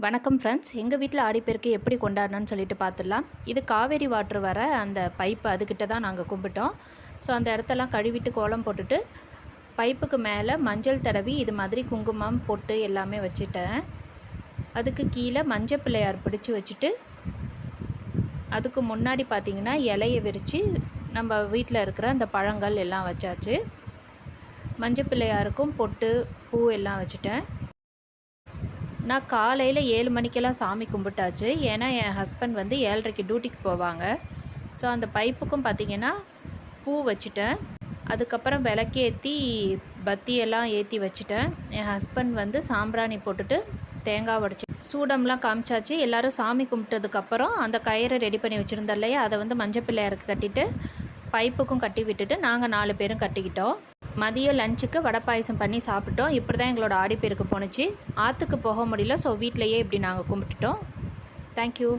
வணக்கம் ஃப்ரெண்ட்ஸ், எங்கள் வீட்டில் ஆடிப்பெருக்கு எப்படி கொண்டாடணும்னு சொல்லிட்டு பார்த்துடலாம். இது காவேரி வாட்ரு வர அந்த பைப்பு அதுக்கிட்ட தான் நாங்கள் கும்பிட்டோம். ஸோ அந்த இடத்தெல்லாம் கழுவிட்டு கோலம் போட்டுட்டு பைப்புக்கு மேலே மஞ்சள் தடவி இது மாதிரி குங்குமம் பொட்டு எல்லாமே வச்சுட்டேன். அதுக்கு கீழே மஞ்சள் பிள்ளையார் பிடிச்சி வச்சுட்டு அதுக்கு முன்னாடி பார்த்திங்கன்னா இலையை விரித்து நம்ம வீட்டில் இருக்கிற அந்த பழங்கள் எல்லாம் வச்சாச்சு. மஞ்சள் பிள்ளையாருக்கும் பொட்டு பூ எல்லாம் வச்சுட்டேன். நான் காலையில் 7 மணிக்கெல்லாம் சாமி கும்பிட்டாச்சு. ஏன்னா என் ஹஸ்பண்ட் வந்து 7:30க்கு டியூட்டிக்கு போவாங்க. ஸோ அந்த பைப்புக்கும் பார்த்திங்கன்னா பூ வச்சுட்டேன். அதுக்கப்புறம் விளக்கேற்றி பத்தியெல்லாம் ஏற்றி வச்சுட்டேன். என் ஹஸ்பண்ட் வந்து சாம்பிராணி போட்டுட்டு தேங்காய் உடைச்சி சூடம்லாம் காமிச்சாச்சு. எல்லோரும் சாமி கும்பிட்டதுக்கப்புறம் அந்த கயிறை ரெடி பண்ணி வச்சுருந்தோம் இல்லையா, அதை வந்து மஞ்சள் பிள்ளையாருக்கு கட்டிட்டு பைப்புக்கும் கட்டி விட்டுட்டு நாங்கள் 4 பேரும் கட்டிக்கிட்டோம். மதியம் லஞ்சுக்கு வடை பாயசம் பண்ணி சாப்பிட்டோம். இப்படி தான் எங்களோட ஆடிப்பெருக்கு போணுச்சு. ஆற்றுக்கு போக முடியல. ஸோ வீட்டிலையே இப்படி நாங்கள் கும்பிட்டுட்டோம். தேங்க்யூ.